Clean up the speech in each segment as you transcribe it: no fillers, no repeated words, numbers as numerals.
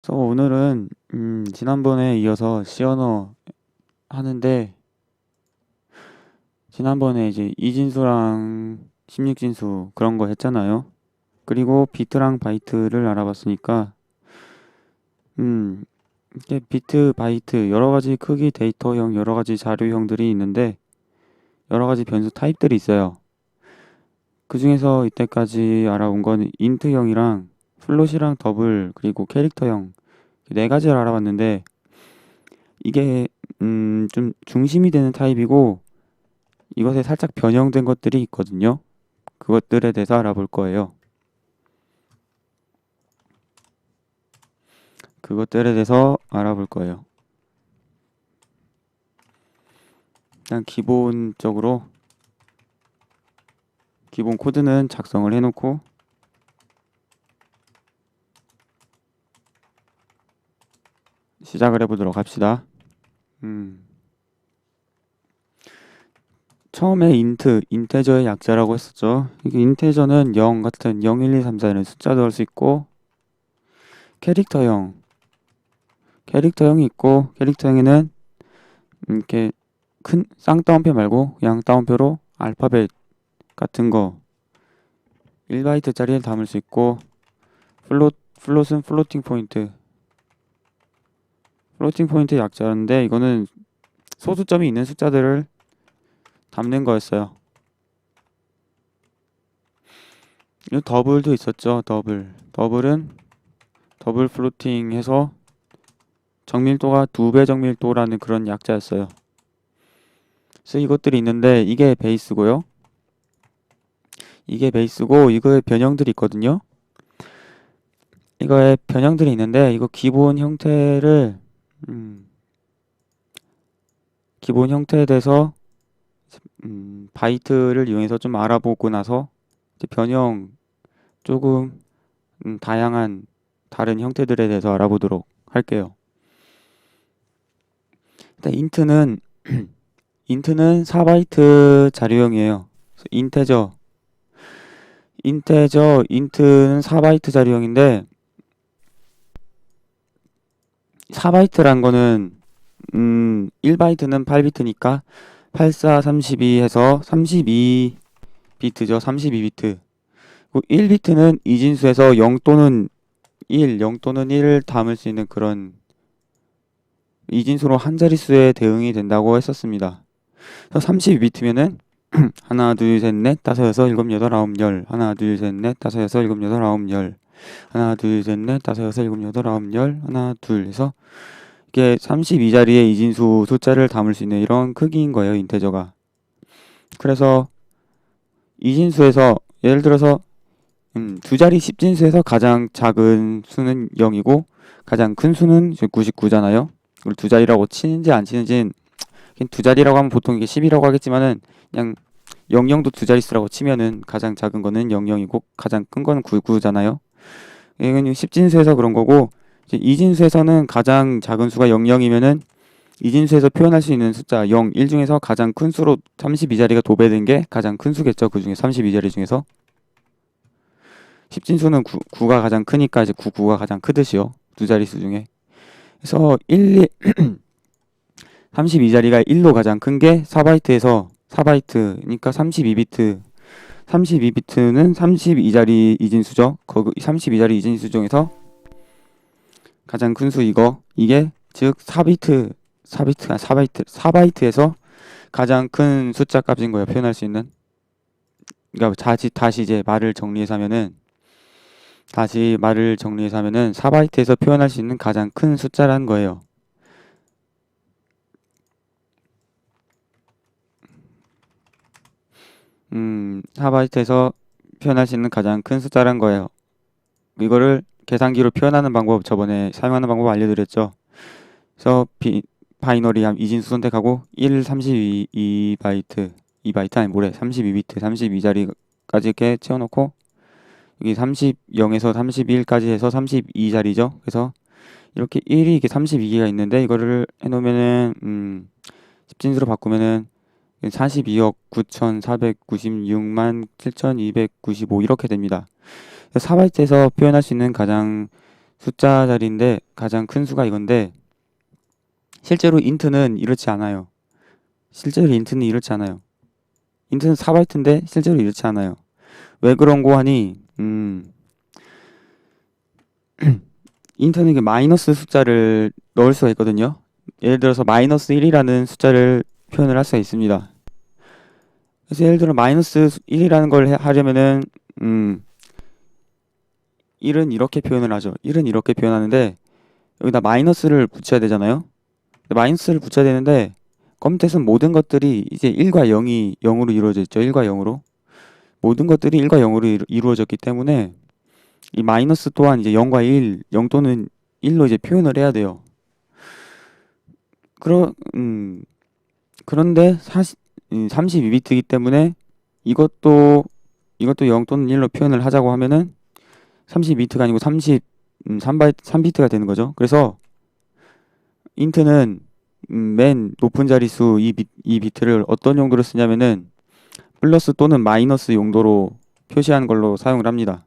그래서 오늘은 지난번에 이어서 C 언어 하는데, 지난번에 이제 이진수랑 16진수 그런 거 했잖아요. 그리고 비트랑 바이트를 알아봤으니까 이게 비트, 바이트 여러 가지 크기 데이터형 여러 가지 자료형들이 있는데 여러 가지 변수 타입들이 있어요. 그 중에서 이때까지 알아본 건 인트형이랑 플롯이랑 더블 그리고 캐릭터형 네 가지를 알아봤는데, 이게 좀 중심이 되는 타입이고 이것에 살짝 변형된 것들이 있거든요. 그것들에 대해서 알아볼 거예요. 그것들에 대해서 알아볼 거예요. 일단 기본적으로 기본 코드는 작성을 해놓고 시작을 해보도록 합시다. 처음에 인테저의 약자라고 했었죠. 이게 인테저는 0 같은 0, 1, 2, 3, 4는 숫자 넣을 수 있고, 캐릭터형이 있고, 캐릭터형에는 이렇게 큰 쌍따옴표 말고 양 따옴표로 알파벳 같은 거 1바이트짜리를 담을 수 있고, 플롯은 플로팅 포인트 약자인데, 이거는 소수점이 있는 숫자들을 담는 거였어요. 이 더블도 있었죠. 더블은 더블 플로팅 해서 정밀도가 2배 정밀도라는 그런 약자였어요. 그래서 이것들이 있는데 이게 베이스고요. 이게 베이스고 이거에 변형들이 있거든요. 이거에 변형들이 있는데 이거 기본 형태에 대해서 바이트를 이용해서 좀 알아보고 나서 이제 변형 조금 다양한 다른 형태들에 대해서 알아보도록 할게요. 일단 인트는 4바이트 자료형이에요. 인트는 4바이트 자료형인데, 4바이트란 거는 1바이트는 8비트니까 84, 32 해서 32비트죠. 32비트. 1비트는 이진수에서 0 또는 1을 담을 수 있는 그런 이진수로 한 자릿수에 대응이 된다고 했었습니다. 그래서 32비트면은 하나, 둘, 셋, 넷, 다섯, 여섯, 일곱, 여덟, 아홉, 열. 하나, 둘, 셋, 넷, 다섯, 여섯, 일곱, 여덟, 아홉, 열. 하나, 둘, 셋, 넷, 다섯, 여섯, 일곱, 여덟, 아홉, 열. 하나, 둘 해서 이게 32자리의 이진수 숫자를 담을 수 있는 이런 크기인 거예요, 인테저가. 그래서 이진수에서 예를 들어서 두 자리 10진수에서 가장 작은 수는 0이고 가장 큰 수는 99잖아요. 이걸 두 자리라고 치는지 안 치는지는, 두 자리라고 하면 보통 이게 10이라고 하겠지만은 그냥 00도 두 자릿수라고 치면은 가장 작은 거는 00이고 가장 큰 거는 99잖아요. 이건 10진수에서 그런 거고, 이제 이진수에서는 가장 작은 수가 00이면은 이진수에서 표현할 수 있는 숫자 0, 1 중에서 가장 큰 수로 32자리가 도배된 게 가장 큰 수겠죠. 그 중에 32자리 중에서 10진수는 9가 가장 크니까 이제 99가 가장 크듯이요. 두 자릿수 중에. 그래서 32자리가 1로 가장 큰 게 4바이트니까 32비트. 32비트는 32자리 이진수죠. 거기 32자리 이진수 중에서 가장 큰 수 이게 즉 4바이트에서 가장 큰 숫자 값인 거예요. 표현할 수 있는. 그러니까 다시 이제 말을 정리해서 하면은 4바이트에서 표현할 수 있는 가장 큰 숫자라는 거예요. 4바이트에서 표현할 수 있는 가장 큰 숫자란 거예요. 이거를 계산기로 표현하는 방법 저번에 사용하는 방법 알려드렸죠. 그래서 바이너리 이진수 선택하고 1, 32바이트 32비트 32자리까지 이렇게 채워놓고 여기 0에서 31까지 해서 32자리죠. 그래서 이렇게 1이 이게 32개가 있는데 이거를 해놓으면은 10진수로 바꾸면은 42억 9,496만 7,295 이렇게 됩니다. 4바이트에서 표현할 수 있는 가장 숫자 자리인데 가장 큰 수가 이건데 실제로 인트는 이렇지 않아요. 실제로 인트는 이렇지 않아요. 인트는 4바이트인데 실제로 이렇지 않아요. 왜 그런고 하니 인트는 이게 마이너스 숫자를 넣을 수가 있거든요. 예를 들어서 마이너스 1이라는 숫자를 표현을 할 수가 있습니다. 그래서 예를 들어 마이너스 1이라는 걸 하려면은 1은 이렇게 표현을 하죠. 1은 이렇게 표현하는데 여기다 마이너스를 붙여야 되잖아요. 마이너스를 붙여야 되는데 컴퓨터에서는 모든 것들이 이제 1과 0이 0으로 이루어져 있죠. 1과 0으로. 모든 것들이 1과 0으로 이루어졌기 때문에 이 마이너스 또한 이제 0과 1, 0 또는 1로 이제 표현을 해야 돼요. 그런데 32비트이기 때문에 이것도 0 또는 1로 표현을 하자고 하면은 32비트가 아니고 3비트가 되는 거죠. 그래서 인트는 맨 높은 자릿수 이 비트를 어떤 용도로 쓰냐면은 플러스 또는 마이너스 용도로 표시하는 걸로 사용을 합니다.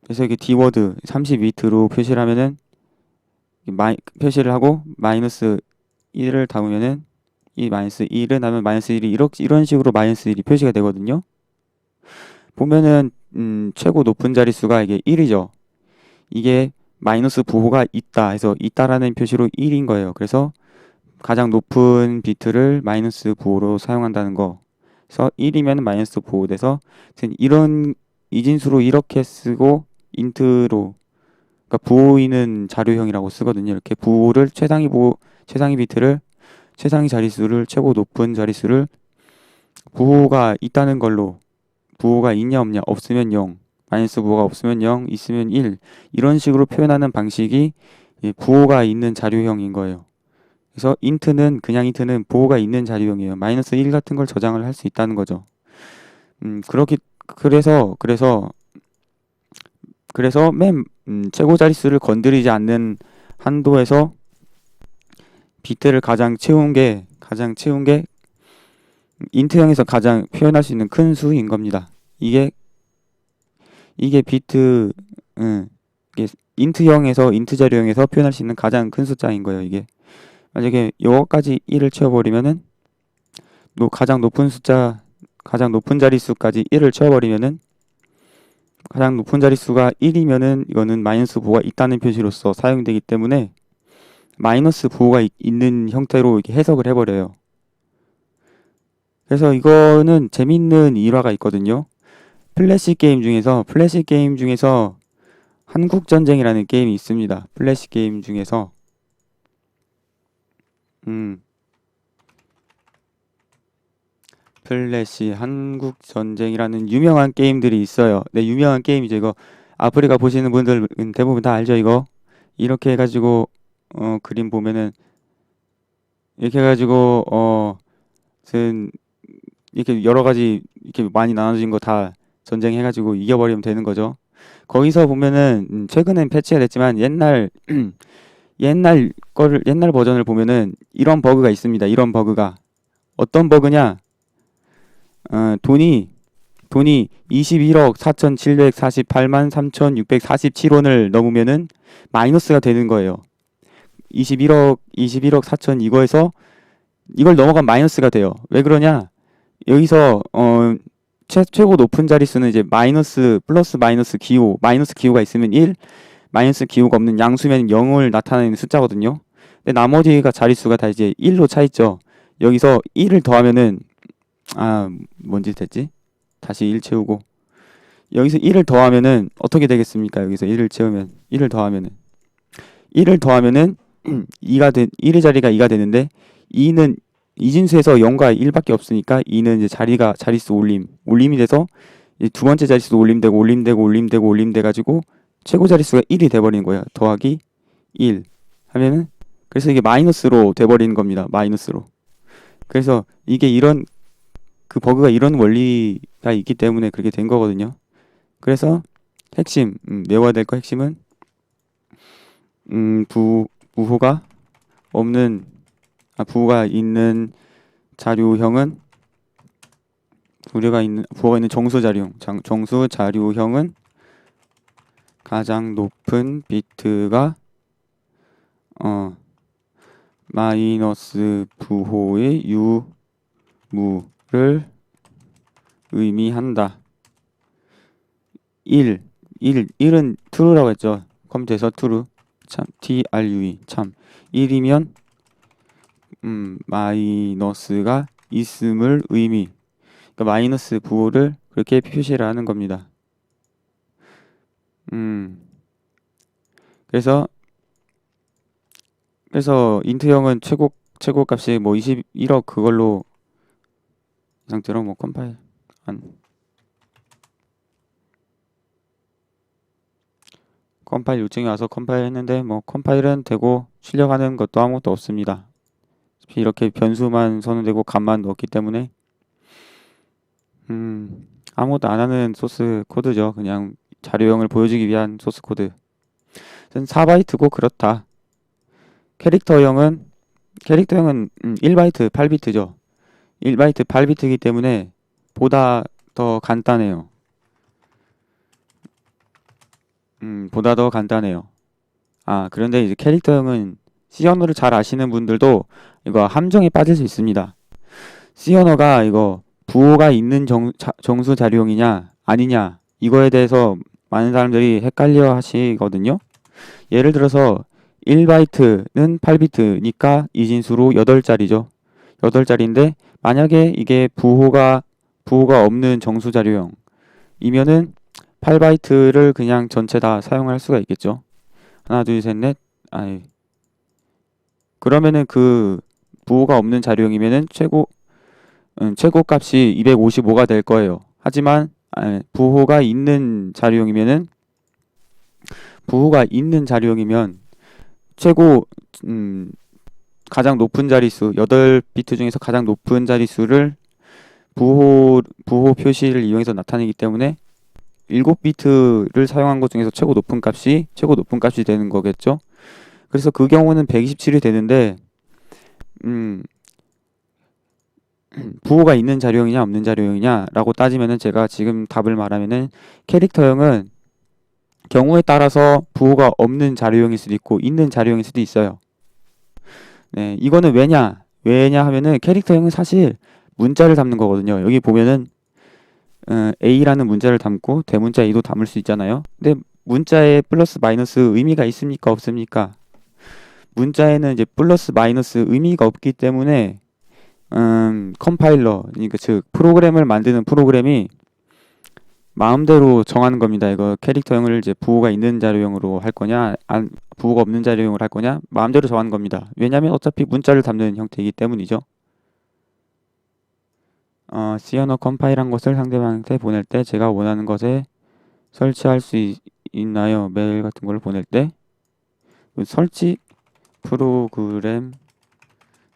그래서 이게 D워드 32비트로 표시를 하면은 표시를 하고 마이너스 1을 담으면은 이 마이너스 1을 담으면 마이너스 1이 이런 식으로 마이너스 1이 표시가 되거든요. 보면은 최고 높은 자릿수가 이게 1이죠. 이게 마이너스 부호가 있다 해서 있다라는 표시로 1인 거예요. 그래서 가장 높은 비트를 마이너스 부호로 사용한다는 거. 그래서 1이면 마이너스 부호 돼서 이런 이진수로 이렇게 쓰고 인트로 그러니까 부호 있는 자료형이라고 쓰거든요. 이렇게 부호를 최상위 비트를 최상위 자릿수를 최고 높은 자릿수를 부호가 있다는 걸로 부호가 있냐 없냐 없으면 0 마이너스 부호가 없으면 0 있으면 1 이런 식으로 표현하는 방식이 부호가 있는 자료형인 거예요. 그래서 그냥 인트는 부호가 있는 자료형이에요. 마이너스 1 같은 걸 저장을 할 수 있다는 거죠. 그래서 맨 최고 자릿수를 건드리지 않는 한도에서 비트를 가장 채운 게 인트형에서 가장 표현할 수 있는 큰 수인 겁니다. 이게 비트 이게 인트형에서 인트 자료형에서 표현할 수 있는 가장 큰 숫자인 거예요. 이게 만약에 요거까지 1을 채워버리면은 가장 높은 자릿수까지 1을 채워버리면은 가장 높은 자릿수가 1이면은 이거는 마이너스 부호가 있다는 표시로서 사용되기 때문에 마이너스 부호가 있는 형태로 이렇게 해석을 해버려요. 그래서 이거는 재밌는 일화가 있거든요. 플래시 게임 중에서 한국전쟁이라는 게임이 있습니다. 플래시 게임 중에서 플래시 한국전쟁이라는 유명한 게임들이 있어요. 네, 유명한 게임이죠. 이거 아프리카 보시는 분들은 대부분 다 알죠. 이거 이렇게 해가지고 그림 보면은 이렇게 해가지고 이렇게 여러 가지 이렇게 많이 나눠진 거 다 전쟁해가지고 이겨버리면 되는 거죠. 거기서 보면은 최근엔 패치가 됐지만 옛날 버전을 보면은 이런 버그가 있습니다. 이런 버그가 어떤 버그냐? 돈이 21억 4,748만 3,647원을 넘으면은 마이너스가 되는 거예요. 21억 4천 이거에서 이걸 넘어가면 마이너스가 돼요. 왜 그러냐? 여기서 최고 높은 자릿수는 이제 마이너스 플러스 마이너스 기호 마이너스 기호가 있으면 1 마이너스 기호가 없는 양수면 0을 나타내는 숫자거든요. 근데 나머지가 자릿수가 다 이제 1로 차 있죠. 여기서 1을 더하면은 뭔지 됐지? 다시 1 채우고 여기서 1을 더하면은 어떻게 되겠습니까? 여기서 1을 채우면 1을 더하면은 1의 자리가 2가 되는데 2는 이진수에서 0과 1밖에 없으니까 2는 이제 자릿수 올림이 돼서 이제 두 번째 자릿수 올림돼 가지고 최고 자릿수가 1이 돼버리는 거예요. 더하기 1 하면은 그래서 이게 마이너스로 돼버리는 겁니다. 마이너스로. 그래서 이게 그 버그가 이런 원리가 있기 때문에 그렇게 된 거거든요. 그래서 핵심 외워야 될 거 핵심은 부호가 있는 자료형은 부호가 있는 정수 자료형은 가장 높은 비트가 마이너스 부호의 유무를 의미한다. 1은 true라고 했죠. 컴퓨터에서 true, 참, true, 참. 1이면 마이너스가 있음을 그러니까 마이너스 부호를 그렇게 표시를 하는 겁니다. 그래서 인트형은 최고 값이 뭐 21억 그걸로 이 상태로 뭐 컴파일 요청이 와서 컴파일 했는데 뭐 컴파일은 되고 출력하는 것도 아무것도 없습니다. 이렇게 변수만 선언되고 값만 넣었기 때문에 아무것도 안 하는 소스 코드죠. 그냥 자료형을 보여주기 위한 소스 코드. 4바이트고 그렇다. 캐릭터형은 1바이트 8비트죠. 1바이트 8비트이기 때문에 보다 더 간단해요. 보다 더 간단해요. 그런데 이제 캐릭터형은 C 언어를 잘 아시는 분들도 이거 함정에 빠질 수 있습니다. C 언어가 이거 부호가 있는 정수 자료형이냐 아니냐 이거에 대해서 많은 사람들이 헷갈려 하시거든요. 예를 들어서 1바이트는 8비트니까 이진수로 8자리죠. 8자리인데 만약에 이게 부호가 없는 정수 자료형이면은 8바이트를 그냥 전체 다 사용할 수가 있겠죠. 하나, 둘, 셋, 넷. 그러면은 그 부호가 없는 자료형이면은 최고 값이 255가 될 거예요. 하지만 부호가 있는 자료형이면 최고 가장 높은 자릿수 8비트 중에서 가장 높은 자릿수를 부호 표시를 이용해서 나타내기 때문에 7비트를 사용한 것 중에서 최고 높은 값이 되는 거겠죠. 그래서 그 경우는 127이 되는데 부호가 있는 자료형이냐 없는 자료형이냐 라고 따지면은 제가 지금 답을 말하면은 캐릭터형은 경우에 따라서 부호가 없는 자료형일 수도 있고 있는 자료형일 수도 있어요. 네, 이거는 왜냐 하면은 캐릭터형은 사실 문자를 담는 거거든요. 여기 보면은 A라는 문자를 담고 대문자 A도 담을 수 있잖아요. 근데 문자에 플러스 마이너스 의미가 있습니까 없습니까? 문자에는 이제 플러스 마이너스 의미가 없기 때문에 컴파일러 그러니까 즉 프로그램을 만드는 프로그램이 마음대로 정하는 겁니다. 이거 캐릭터형을 이제 부호가 있는 자료형으로 할 거냐, 부호가 없는 자료형으로 할 거냐, 마음대로 정하는 겁니다. 왜냐하면 어차피 문자를 담는 형태이기 때문이죠. C 언어 컴파일한 것을 상대방한테 보낼 때 제가 원하는 것에 설치할 수 있나요? 메일 같은 걸 보낼 때 설치 프로그램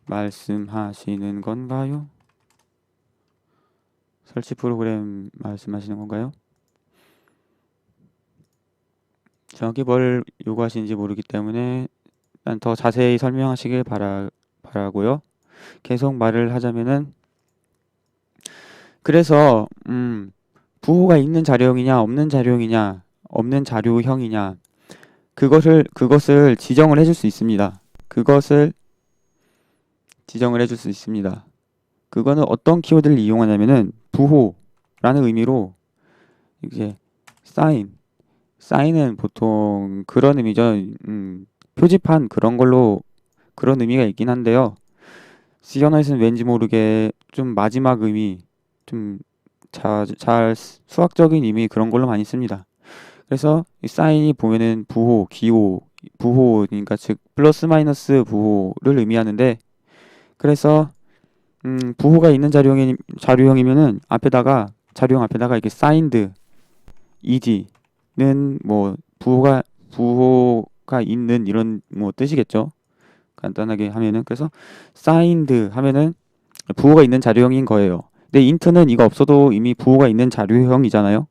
말씀하시는 건가요? 설치 프로그램 말씀하시는 건가요? 정확히 뭘 요구하시는지 모르기 때문에 일단 더 자세히 설명하시길 바라고요. 계속 말을 하자면은 그래서 부호가 있는 자료형이냐 없는 자료형이냐 그것을 지정을 해줄 수 있습니다. 그거는 어떤 키워드를 이용하냐면은 부호라는 의미로 이제 사인은 보통 그런 의미죠. 표지판 그런 의미가 있긴 한데요. C 언어에서는 왠지 모르게 좀 마지막 의미 좀 잘 수학적인 의미 그런 걸로 많이 씁니다. 그래서 이 사인이 보면은 부호니까 즉 플러스 마이너스 부호를 의미하는데 그래서 부호가 있는 자료형이면은 자료형 앞에다가 이렇게 사인드 ed는 뭐 부호가 있는 이런 뭐 뜻이겠죠. 간단하게 하면은 그래서 사인드 하면은 부호가 있는 자료형인 거예요. 근데 int는 이거 없어도 이미 부호가 있는 자료형이잖아요.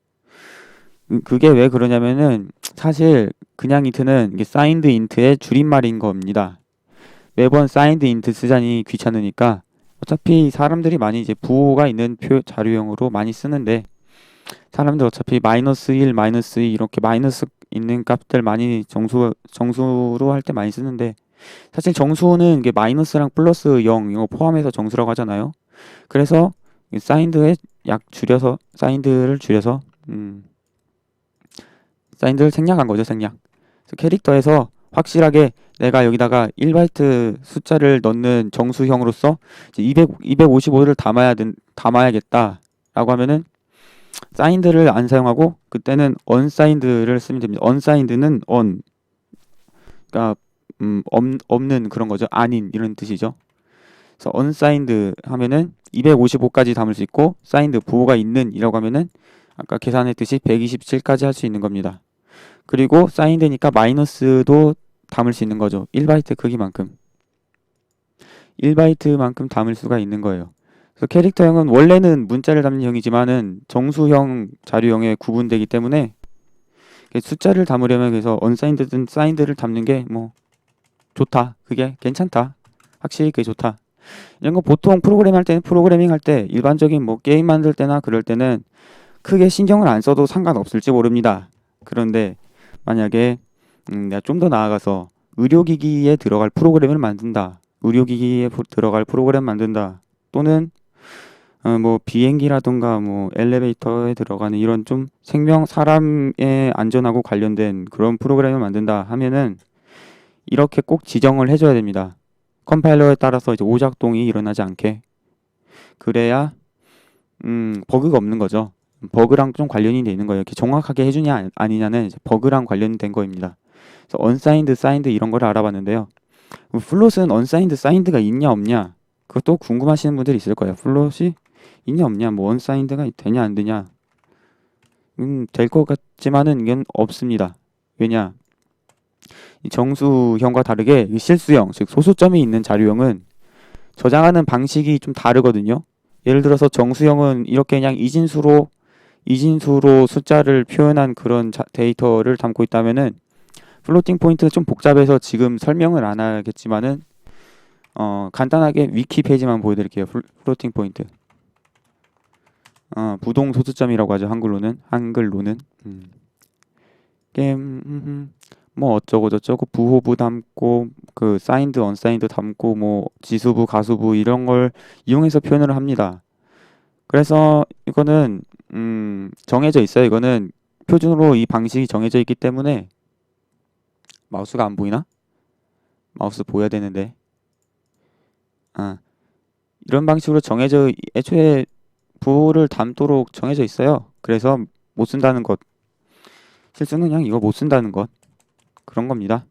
그게 왜 그러냐면은 사실 그냥 int는 이게 signed int의 줄임말인 겁니다. 매번 signed int 쓰자니 귀찮으니까 어차피 사람들이 많이 이제 부호가 있는 자료형으로 많이 쓰는데 사람들 어차피 -1, -2 이렇게 있는 값들 많이 정수로 할 때 많이 쓰는데, 사실 정수는 이게 마이너스랑 플러스 0 이거 포함해서 정수라고 하잖아요. 그래서 사인드에 사인드를 줄여서 사인드를 생략한 거죠, 생략. 그래서 캐릭터에서 확실하게 내가 여기다가 1바이트 숫자를 넣는 정수형으로서 이제 255를 담아야겠다라고 하면은 사인드를 안 사용하고 그때는 unsigned를 쓰면 됩니다. unsigned는 그러니까 없는 그런 거죠. 아닌 이런 뜻이죠. 그래서 unsigned 하면은 255까지 담을 수 있고 signed 부호가 있는 이라고 하면은 아까 계산했듯이 127까지 할 수 있는 겁니다. 그리고 signed니까 마이너스도 담을 수 있는 거죠. 1바이트 크기만큼. 1바이트만큼 담을 수가 있는 거예요. 그래서 캐릭터형은 원래는 문자를 담는 형이지만은 정수형 자료형에 구분되기 때문에 숫자를 담으려면 그래서 unsigned든 signed를 담는 게 뭐 좋다. 그게 괜찮다. 확실히 그게 좋다. 이런 거 보통 프로그래밍 할 때 일반적인 뭐 게임 만들 때나 그럴 때는 크게 신경을 안 써도 상관없을지 모릅니다. 그런데 만약에 내가 좀 더 나아가서 의료기기에 들어갈 프로그램을 만든다. 의료기기에 들어갈 프로그램 만든다. 또는 뭐 비행기라든가 뭐 엘리베이터에 들어가는 이런 좀 사람의 안전하고 관련된 그런 프로그램을 만든다 하면은 이렇게 꼭 지정을 해줘야 됩니다. 컴파일러에 따라서 이제 오작동이 일어나지 않게. 그래야 버그가 없는 거죠. 버그랑 좀 관련이 되는 거예요. 이렇게 정확하게 해주냐 아니냐는 이제 버그랑 관련된 거입니다. 그래서 unsigned, signed 이런 거를 알아봤는데요. 플롯은 unsigned, signed가 있냐 없냐 그것도 궁금하시는 분들이 있을 거예요. 플롯이 있냐 없냐 뭐 unsigned가 되냐 안 되냐 될 것 같지만은 이건 없습니다. 왜냐? 이 정수형과 다르게 이 실수형, 즉 소수점이 있는 자료형은 저장하는 방식이 좀 다르거든요. 예를 들어서 정수형은 이렇게 그냥 이진수로 숫자를 표현한 그런 데이터를 담고 있다면은 플로팅 포인트는 좀 복잡해서 지금 설명을 안 하겠지만은 간단하게 위키 페이지만 보여드릴게요. 플로팅 포인트. 부동 소수점이라고 하죠. 한글로는. 게임 뭐 어쩌고 저쩌고 부호부 담고 그 사인드 언사인드 담고 뭐 지수부 가수부 이런 걸 이용해서 표현을 합니다. 그래서 이거는 정해져 있어요. 이거는 표준으로 이 방식이 정해져 있기 때문에 마우스가 안 보이나? 마우스 보여야 되는데. 이런 방식으로 애초에 부호를 담도록 정해져 있어요. 그래서 못 쓴다는 것. 실수는 그냥 이거 못 쓴다는 것. 그런 겁니다.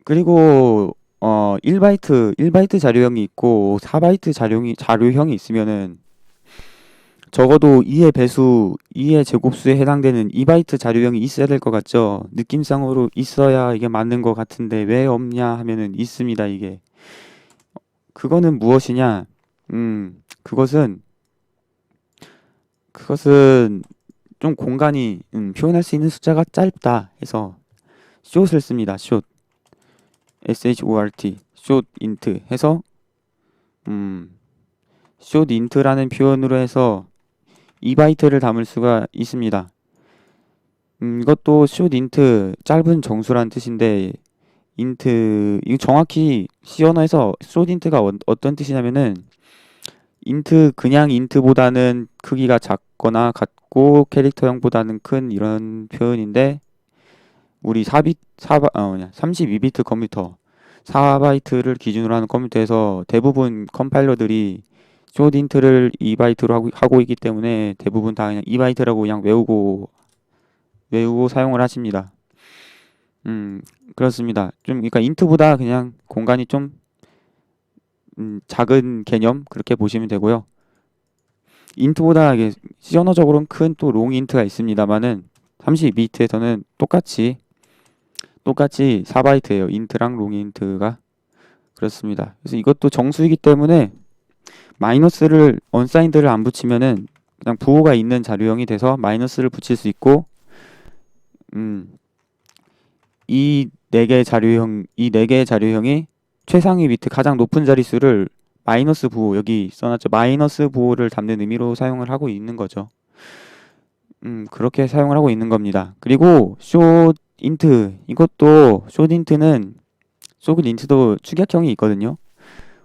그리고 1바이트 자료형이 있고 4바이트 자료형이 있으면은 적어도 2의 제곱수에 해당되는 2바이트 자료형이 있어야 될 것 같죠? 느낌상으로 있어야 이게 맞는 것 같은데 왜 없냐 하면은 있습니다, 이게. 그거는 무엇이냐? 그것은 좀 공간이 표현할 수 있는 숫자가 짧다 해서 short을 씁니다. short. short. short int 해서 short int라는 표현으로 해서 2바이트를 담을 수가 있습니다. 이것도 short int 짧은 정수란 뜻인데 이거 정확히 C 언어에서 short int가 어떤 뜻이냐면은 그냥 int보다는 크기가 작거나 같고 캐릭터형보다는 큰 이런 표현인데 우리 32비트 컴퓨터 4바이트를 기준으로 하는 컴퓨터에서 대부분 컴파일러들이 short int를 2바이트로 하고 있기 때문에 대부분 다 그냥 2바이트라고 그냥 외우고 사용을 하십니다. 그렇습니다. 그러니까 int보다 그냥 공간이 좀 작은 개념 그렇게 보시면 되고요. int보다 이게 C 언어적으로는 큰 또 long int가 있습니다만은 32비트에서는 똑같이 4바이트예요. int랑 long int가 그렇습니다. 그래서 이것도 정수이기 때문에 마이너스를 unsigned를 안 붙이면은 그냥 부호가 있는 자료형이 돼서 마이너스를 붙일 수 있고 이 이 4개의 자료형이 최상위 비트 가장 높은 자릿수를 마이너스 부호, 여기 써놨죠. 마이너스 부호를 담는 의미로 사용을 하고 있는 거죠. 그렇게 사용을 하고 있는 겁니다. 그리고 숏 인트, 이것도 숏 인트도 축약형이 있거든요.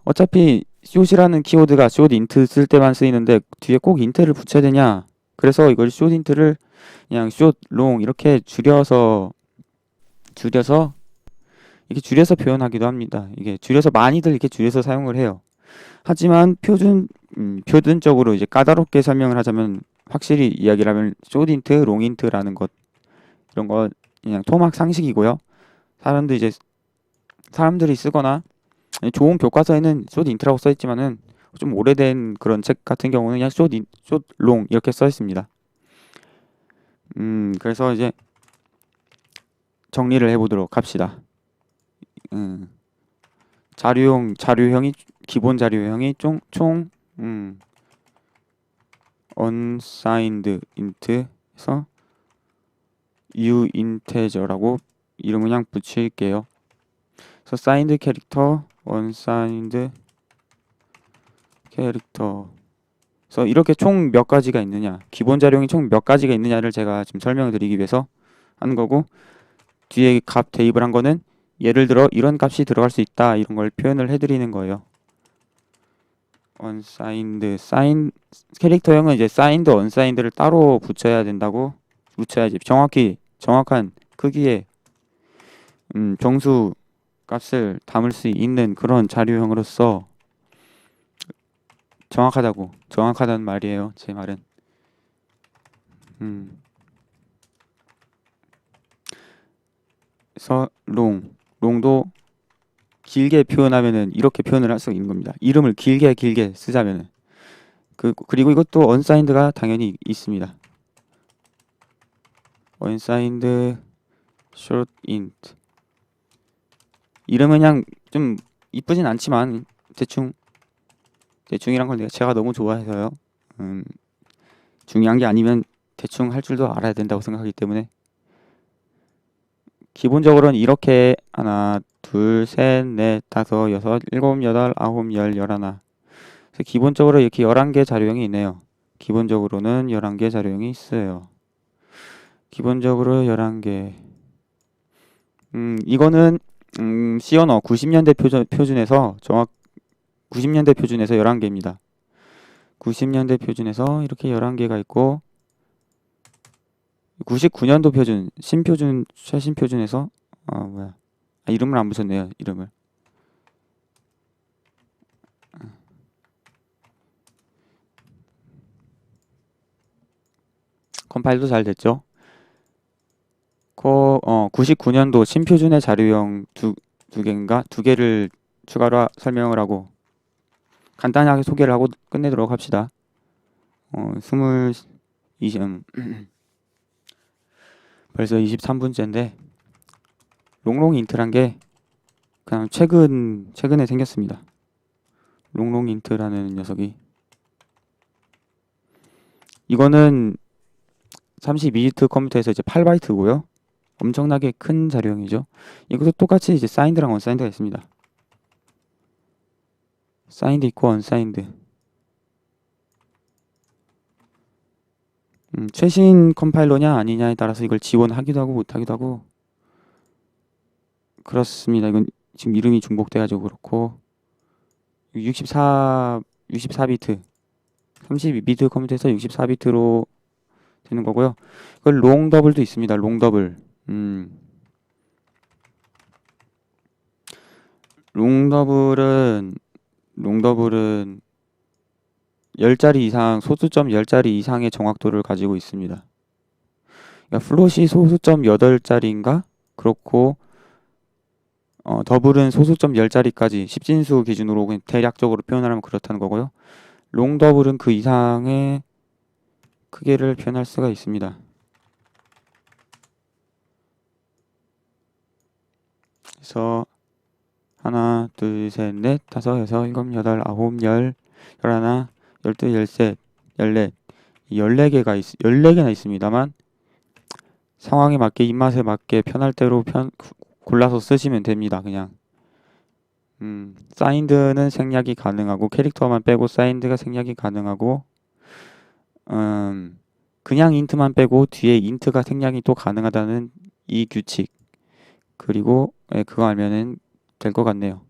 어차피 숏이라는 키워드가 숏 인트 쓸 때만 쓰이는데 뒤에 꼭 인트를 붙여야 되냐? 그래서 이걸 숏 인트를 그냥 숏 롱 이렇게 줄여서 이렇게 줄여서 표현하기도 합니다. 이게 줄여서 많이들 이렇게 줄여서 사용을 해요. 하지만 표준적으로 이제 까다롭게 설명을 하자면 확실히 이야기를 하면 숏 인트, 롱 인트라는 것 이런 거 그냥 토막 상식이고요. 사람들이 쓰거나 좋은 교과서에는 숏 인트라고 써 있지만은 좀 오래된 그런 책 같은 경우는 그냥 숏 롱 이렇게 써 있습니다. 그래서 이제 정리를 해보도록 합시다. 자료형이 기본 자료형이 총 unsigned int에서 uinteger라고 이름을 그냥 붙일게요. 그래서 signed 캐릭터, unsigned 캐릭터. 그래서 이렇게 총 몇 가지가 있느냐, 기본 자료형이 총 몇 가지가 있느냐를 제가 지금 설명을 드리기 위해서 하는 거고, 뒤에 값 대입을 한 거는 예를 들어 이런 값이 들어갈 수 있다 이런 걸 표현을 해드리는 거예요. 캐릭터형은 이제 signed, unsigned를 따로 붙여야지 정확한 크기의 정수 값을 담을 수 있는 그런 자료형으로서 정확하다는 말이에요. 제 말은. 그래서 롱도 길게 표현하면은 이렇게 표현을 할 수 있는 겁니다. 이름을 길게 쓰자면은 그리고 이것도 unsigned가 당연히 있습니다. unsigned short int. 이름은 그냥 좀 이쁘진 않지만 대충이란 걸 제가 너무 좋아해서요. 중요한 게 아니면 대충 할 줄도 알아야 된다고 생각하기 때문에 기본적으로는 이렇게 하나, 둘, 셋, 넷, 다섯, 여섯, 일곱, 여덟, 아홉, 열, 열하나. 그래서 기본적으로 이렇게 11개 자료형이 있네요. 기본적으로는 11개 자료형이 있어요. 기본적으로 11개. 이거는 C 언어 90년대 표준에서 11개입니다. 90년대 표준에서 이렇게 11개가 있고 99년도 표준, 최신 표준에서 이름을 안 붙였네요. 이름을. 컴파일도 잘 됐죠. 99년도 신표준의 자료형 두 개를 추가로 설명을 하고 간단하게 소개를 하고 끝내도록 합시다. 20 벌써 23분째인데 롱롱 인트란 게 그냥 최근에 생겼습니다. 롱롱 인트라는 녀석이, 이거는 32비트 컴퓨터에서 이제 8바이트고요. 엄청나게 큰 자료형이죠. 이것도 똑같이 이제 사인드랑 언사인드가 있습니다. 사인드 있고 언사인드. 최신 컴파일러냐 아니냐에 따라서 이걸 지원하기도 하고 못하기도 하고 그렇습니다. 이건 지금 이름이 중복돼가지고 그렇고 64비트 32비트 컴퓨터에서 64비트로 되는 거고요. 이걸 롱 더블도 있습니다. 롱 더블. 롱 더블은 10자리 이상, 소수점 10자리 이상의 정확도를 가지고 있습니다. 그러니까 플롯이 소수점 8자리인가? 그렇고 더블은 소수점 10자리까지 10진수 기준으로 그냥 대략적으로 표현하면 그렇다는 거고요. 롱 더블은 그 이상의 크기를 표현할 수가 있습니다. 그래서 하나, 둘, 셋, 넷, 다섯, 여섯, 일곱, 여덟, 아홉, 열, 열하나, 열둘, 열셋, 열넷, 14개나 있습니다만 상황에 맞게 입맛에 맞게 편할 대로 골라서 쓰시면 됩니다. 그냥 사인드는 생략이 가능하고 캐릭터만 빼고 사인드가 생략이 가능하고 그냥 인트만 빼고 뒤에 인트가 생략이 또 가능하다는 이 규칙. 그리고 그거 알면은 될 것 같네요.